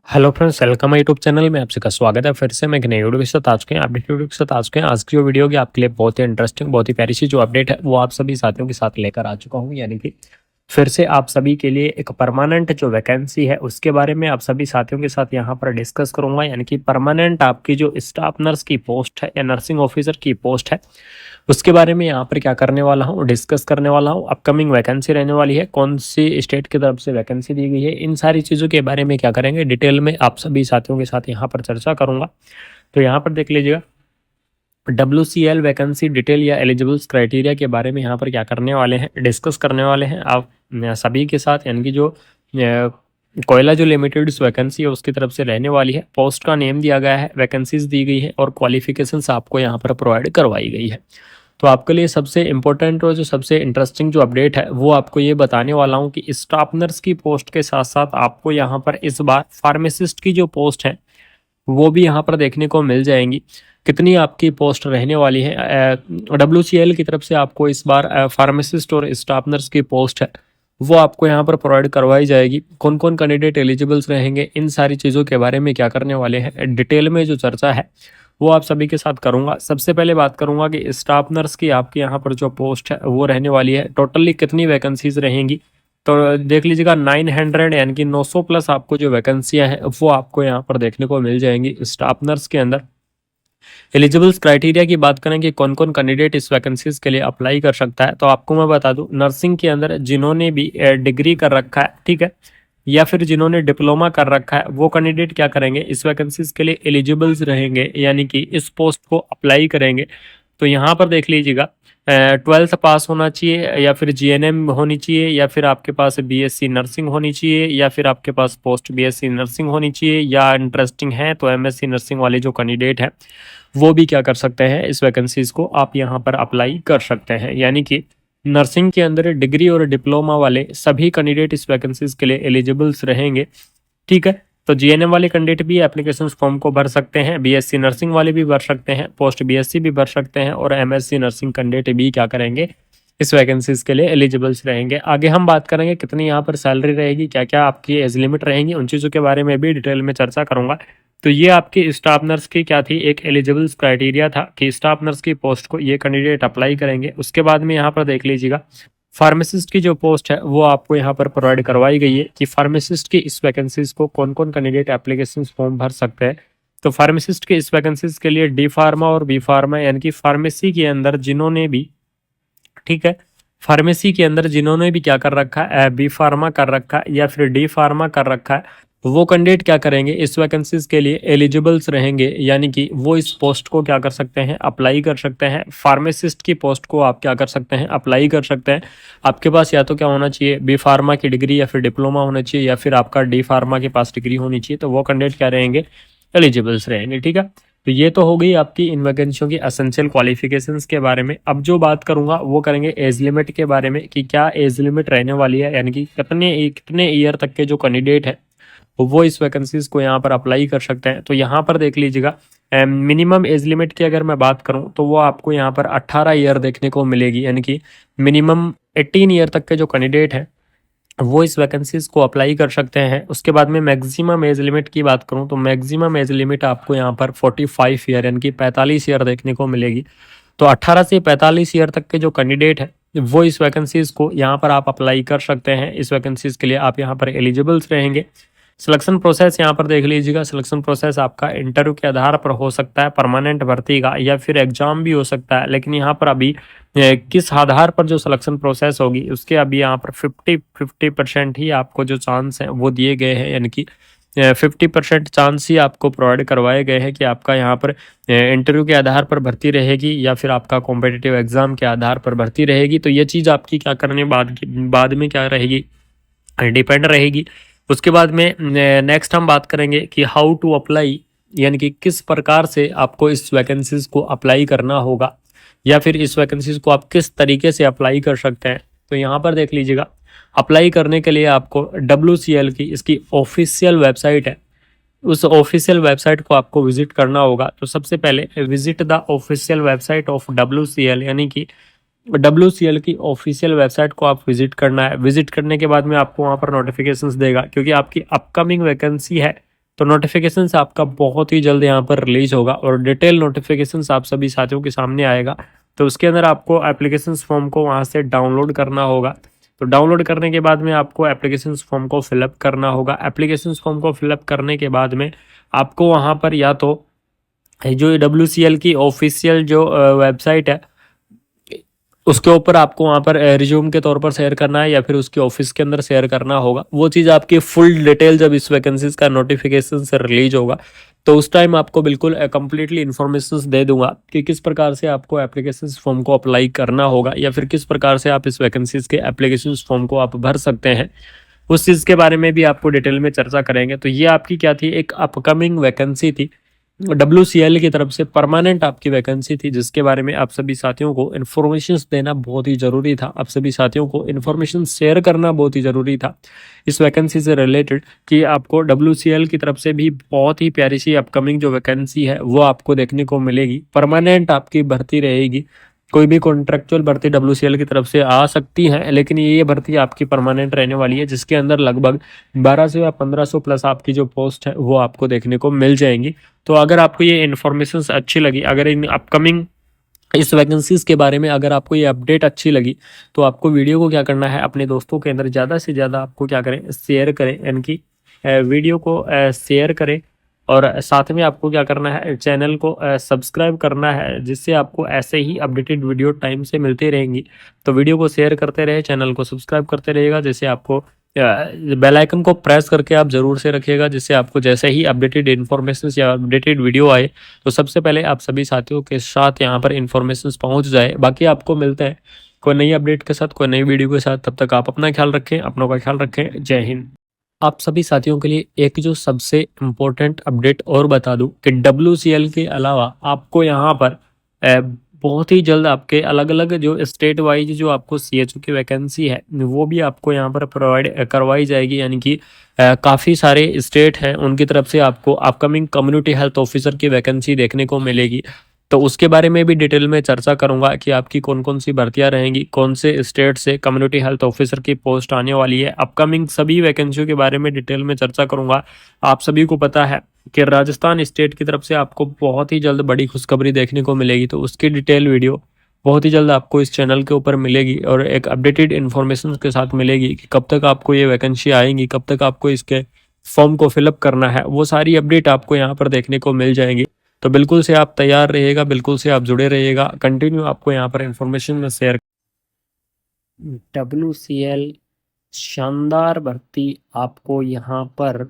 Hello friends, welcome my YouTube channel में आप सबका स्वागत है। फिर से मैं एक नई वीडियो के साथ आज के अपडेट वीडियो के साथ आज की जो वीडियो होगी आपके लिए बहुत ही इंटरेस्टिंग, बहुत ही प्यारी सी जो अपडेट है वो आप सभी साथियों के साथ लेकर आ चुका हूँ। यानी कि फिर से आप सभी के लिए एक परमानेंट जो वैकेंसी है उसके बारे में आप सभी साथियों के साथ यहाँ पर डिस्कस करूंगा। यानी कि परमानेंट आपकी जो स्टाफ नर्स की पोस्ट है या नर्सिंग ऑफिसर की पोस्ट है उसके बारे में यहाँ पर क्या करने वाला हूँ, डिस्कस करने वाला हूँ। अपकमिंग वैकेंसी रहने वाली है, कौन सी स्टेट की तरफ से वैकेंसी दी गई है, इन सारी चीज़ों के बारे में क्या करेंगे डिटेल में आप सभी साथियों के साथ यहाँ पर चर्चा करूंगा। तो यहाँ पर देख लीजिएगा, WCL वैकेंसी डिटेल या एलिजिबल्स क्राइटेरिया के बारे में यहाँ पर क्या करने वाले हैं, डिस्कस करने वाले हैं आप सभी के साथ। यानी कि जो कोयला जो लिमिटेड वैकेंसी है उसकी तरफ से रहने वाली है। पोस्ट का नेम दिया गया है, वैकेंसीज दी गई है और क्वालिफिकेशंस आपको यहाँ पर प्रोवाइड करवाई गई है। तो आपके लिए सबसे इम्पोर्टेंट और जो सबसे इंटरेस्टिंग जो अपडेट है वो आपको ये बताने वाला हूँ कि स्टाफ नर्स की पोस्ट के साथ साथ आपको यहाँ पर इस बार फार्मासिस्ट की जो पोस्ट है वो भी यहाँ पर देखने को मिल जाएंगी। कितनी आपकी पोस्ट रहने वाली है, WCL की तरफ से आपको इस बार फार्मासिस्ट और स्टाफ नर्स की पोस्ट है वो आपको यहाँ पर प्रोवाइड करवाई जाएगी। कौन कौन कैंडिडेट एलिजिबल्स रहेंगे, इन सारी चीज़ों के बारे में क्या करने वाले हैं डिटेल में जो चर्चा है वो आप सभी के साथ करूंगा। सबसे पहले बात करूंगा कि स्टाफ नर्स की आपके यहाँ पर जो पोस्ट है वो रहने वाली है, टोटली कितनी वैकेंसीज रहेंगी। तो देख लीजिएगा 900 यानी कि 900 प्लस आपको जो वैकेंसियां हैं वो आपको यहाँ पर देखने को मिल जाएंगी स्टाफ नर्स के अंदर। एलिजिबल्स क्राइटेरिया की बात करें कि कौन कौन कैंडिडेट इस वैकेंसीज के लिए अप्लाई कर सकता है, तो आपको मैं बता दूं नर्सिंग के अंदर जिन्होंने भी डिग्री कर रखा है, ठीक है, या फिर जिन्होंने डिप्लोमा कर रखा है वो कैंडिडेट क्या करेंगे, इस वैकेंसीज के लिए एलिजिबल्स रहेंगे, यानी कि इस पोस्ट को अप्लाई करेंगे। तो यहाँ पर देख लीजिएगा 12th पास होना चाहिए, या फिर GNM होनी चाहिए, या फिर आपके पास BSc नर्सिंग होनी चाहिए, या फिर आपके पास पोस्ट BSc नर्सिंग होनी चाहिए, या इंटरेस्टिंग है तो MSc नर्सिंग वाले जो कैंडिडेट हैं वो भी क्या कर सकते हैं, इस वैकेंसीज को आप यहाँ पर अप्लाई कर सकते हैं। यानी कि नर्सिंग के अंदर डिग्री और डिप्लोमा वाले सभी कैंडिडेट इस वैकेंसीज के लिए एलिजिबल्स रहेंगे, ठीक है। तो GNM वाले कैंडिडेट भी एप्लीकेशन फॉर्म को भर सकते हैं, BSc नर्सिंग वाले भी भर सकते हैं, पोस्ट BSc भी भर सकते हैं, और MSc नर्सिंग कैंडिडेट भी क्या करेंगे, इस वैकेंसीज के लिए एलिजिबल्स रहेंगे। आगे हम बात करेंगे कितनी यहाँ पर सैलरी रहेगी, क्या क्या आपकी एज लिमिट रहेंगी, उन चीज़ों के बारे में भी डिटेल में चर्चा करूंगा। तो ये आपकी स्टाफ नर्स की क्या थी, एक एलिजिबल्स क्राइटेरिया था कि स्टाफ नर्स की पोस्ट को ये कैंडिडेट अप्लाई करेंगे। उसके बाद में यहाँ पर देख लीजिएगा फार्मासिस्ट की जो पोस्ट है वो आपको यहाँ पर प्रोवाइड करवाई गई है कि फार्मासिस्ट की इस वैकेंसीज को कौन कौन कैंडिडेट एप्लीकेशन फॉर्म भर सकते हैं। तो फार्मासिस्ट के इस वैकेंसीज के लिए D फार्मा और B फार्मा, यानी कि फार्मेसी के अंदर जिन्होंने भी, ठीक है, फार्मेसी के अंदर जिन्होंने भी क्या कर रखा है, B फार्मा कर रखा है या फिर D फार्मा कर रखा है, वो कैंडिडेट क्या करेंगे, इस वैकेंसीज के लिए एलिजिबल्स रहेंगे, यानी कि वो इस पोस्ट को क्या कर सकते हैं, अप्लाई कर सकते हैं। फार्मासिस्ट की पोस्ट को आप क्या कर सकते हैं, अप्लाई कर सकते हैं। आपके पास या तो क्या होना चाहिए, B फार्मा की डिग्री या फिर डिप्लोमा होना चाहिए, या फिर आपका D फार्मा के पास डिग्री होनी चाहिए, तो वो कैंडिडेट क्या रहेंगे, एलिजिबल्स रहेंगे, ठीक है। तो ये तो हो गई आपकी इन वैकेंसियों की एसेंशियल क्वालिफिकेशंस के बारे में। अब जो बात करूंगा वो करेंगे एज लिमिट के बारे में कि क्या एज लिमिट रहने वाली है, यानी कि कितने ईयर तक के जो कैंडिडेट है वो इस वैकेंसीज को यहाँ पर अप्लाई कर सकते हैं। तो यहाँ पर देख लीजिएगा मिनिमम एज लिमिट की अगर मैं बात करूँ तो वो आपको यहाँ पर 18 ईयर देखने को मिलेगी, यानी कि मिनिमम 18 ईयर तक के जो कैंडिडेट हैं वो इस वैकेंसीज को अप्लाई कर सकते हैं। उसके बाद में मैक्सिमम एज लिमिट की बात करूं तो मैक्सिमम एज लिमिट आपको यहाँ पर 45 ईयर यानी कि 45 ईयर देखने को मिलेगी। तो 18 से 45 ईयर तक के जो कैंडिडेट है वो इस वैकेंसीज को यहाँ पर आप अप्लाई कर सकते हैं। इस वैकेंसीज के लिए आप यहाँ पर एलिजिबल्स रहेंगे। सिलेक्शन प्रोसेस यहाँ पर देख लीजिएगा, सिलेक्शन प्रोसेस आपका इंटरव्यू के आधार पर हो सकता है, परमानेंट भर्ती का, या फिर एग्जाम भी हो सकता है। लेकिन यहाँ पर अभी किस आधार पर जो सिलेक्शन प्रोसेस होगी उसके अभी यहाँ पर 50% ही आपको जो चांस है वो दिए गए हैं, यानी कि 50% चांस ही आपको प्रोवाइड करवाए गए हैं कि आपका यहाँ पर इंटरव्यू के आधार पर भर्ती रहेगी या फिर आपका कॉम्पिटिटिव एग्जाम के आधार पर भर्ती रहेगी। तो ये चीज़ आपकी क्या करने बाद में क्या रहेगी, डिपेंड रहेगी। उसके बाद में नेक्स्ट हम बात करेंगे कि हाउ टू अप्लाई, यानी कि किस प्रकार से आपको इस वैकेंसीज को अप्लाई करना होगा, या फिर इस वैकेंसीज को आप किस तरीके से अप्लाई कर सकते हैं। तो यहाँ पर देख लीजिएगा, अप्लाई करने के लिए आपको WCL की इसकी ऑफिशियल वेबसाइट है, उस ऑफिशियल वेबसाइट को आपको विजिट करना होगा। तो सबसे पहले visit the official website of WCL, यानी कि WCL की ऑफिशियल वेबसाइट को आप विजिट करना है। विजिट करने के बाद में आपको वहाँ पर नोटिफिकेशंस देगा, क्योंकि आपकी अपकमिंग वैकेंसी है तो नोटिफिकेशंस आपका बहुत ही जल्द यहाँ पर रिलीज होगा और डिटेल नोटिफिकेशंस आप सभी साथियों के सामने आएगा। तो उसके अंदर आपको एप्लीकेशंस फॉर्म को वहाँ से डाउनलोड करना होगा। तो डाउनलोड करने के बाद में आपको एप्लीकेशंस फॉर्म को फिलअप करना होगा। एप्लीकेशंस फॉर्म को फिलअप करने के बाद में आपको वहाँ पर या तो जो WCL की ऑफिशियल जो वेबसाइट है उसके ऊपर आपको वहाँ पर रिज्यूम के तौर पर शेयर करना है या फिर उसके ऑफिस के अंदर शेयर करना होगा। वो चीज़ आपकी फुल डिटेल जब इस वैकेंसीज का नोटिफिकेशन से रिलीज होगा तो उस टाइम आपको बिल्कुल कंप्लीटली इन्फॉर्मेशन दे दूंगा कि किस प्रकार से आपको एप्लीकेशन फॉर्म को अप्लाई करना होगा या फिर किस प्रकार से आप इस वैकेंसीज के एप्लीकेशन फॉर्म को आप भर सकते हैं। उस चीज़ के बारे में भी आपको डिटेल में चर्चा करेंगे। तो ये आपकी क्या थी, एक अपकमिंग वैकेंसी थी, WCL की तरफ से परमानेंट आपकी वैकेंसी थी, जिसके बारे में आप सभी साथियों को इन्फॉर्मेशन देना बहुत ही ज़रूरी था। आप सभी साथियों को इन्फॉर्मेशन शेयर करना बहुत ही ज़रूरी था इस वैकेंसी से रिलेटेड कि आपको WCL की तरफ से भी बहुत ही प्यारी सी अपकमिंग जो वैकेंसी है वो आपको देखने को मिलेगी। परमानेंट आपकी भर्ती रहेगी। कोई भी कॉन्ट्रेक्चुअल भर्ती WCL की तरफ से आ सकती है, लेकिन ये भर्ती आपकी परमानेंट रहने वाली है, जिसके अंदर लगभग 1200 या 1500 प्लस आपकी जो पोस्ट है वो आपको देखने को मिल जाएंगी। तो अगर आपको ये इन्फॉर्मेशन अच्छी लगी, अगर इन अपकमिंग इस वैकेंसीज के बारे में अगर आपको ये अपडेट अच्छी लगी, तो आपको वीडियो को क्या करना है, अपने दोस्तों के अंदर ज़्यादा से ज़्यादा आपको क्या करें, शेयर करें, यानी कि वीडियो को शेयर करें। और साथ में आपको क्या करना है, चैनल को सब्सक्राइब करना है, जिससे आपको ऐसे ही अपडेटेड वीडियो टाइम से मिलते रहेंगी। तो वीडियो को शेयर करते रहे, चैनल को सब्सक्राइब करते रहेगा, जैसे आपको बेल आइकन को प्रेस करके आप जरूर से रखिएगा, जिससे आपको जैसे ही अपडेटेड इन्फॉर्मेशन या अपडेटेड वीडियो आए तो सबसे पहले आप सभी साथियों के साथ यहाँ पर इन्फॉर्मेशन पहुँच जाए। बाकी आपको मिलते हैं कोई नई अपडेट के साथ, कोई नई वीडियो के साथ। तब तक आप अपना ख्याल रखें, अपनों का ख्याल रखें। जय हिंद। आप सभी साथियों के लिए एक जो सबसे इम्पोर्टेंट अपडेट और बता दूं कि WCL के अलावा आपको यहाँ पर अ, बहुत ही जल्द आपके अलग अलग जो स्टेट वाइज जो आपको CHO की वैकेंसी है वो भी आपको यहाँ पर प्रोवाइड करवाई जाएगी। यानी कि काफ़ी सारे स्टेट हैं, उनकी तरफ से आपको अपकमिंग कम्युनिटी हेल्थ ऑफिसर की वैकेंसी देखने को मिलेगी। तो उसके बारे में भी डिटेल में चर्चा करूंगा कि आपकी कौन कौन सी भर्तियां रहेंगी, कौन से स्टेट से कम्युनिटी हेल्थ ऑफिसर की पोस्ट आने वाली है। अपकमिंग सभी वैकेंसियों के बारे में डिटेल में चर्चा करूंगा। आप सभी को पता है कि राजस्थान स्टेट की तरफ से आपको बहुत ही जल्द बड़ी खुशखबरी देखने को मिलेगी, तो उसकी डिटेल वीडियो बहुत ही जल्द आपको इस चैनल के ऊपर मिलेगी और एक अपडेटेड इन्फॉर्मेशन के साथ मिलेगी कि कब तक आपको ये वैकेंसी आएंगी, कब तक आपको इसके फॉर्म को फिलअप करना है। वो सारी अपडेट आपको यहाँ पर देखने को मिल जाएंगी। तो बिल्कुल से आप तैयार रहिएगा, बिल्कुल से आप जुड़े रहिएगा, कंटिन्यू आपको यहाँ पर इंफॉर्मेशन में शेयर। WCL शानदार भर्ती आपको यहाँ पर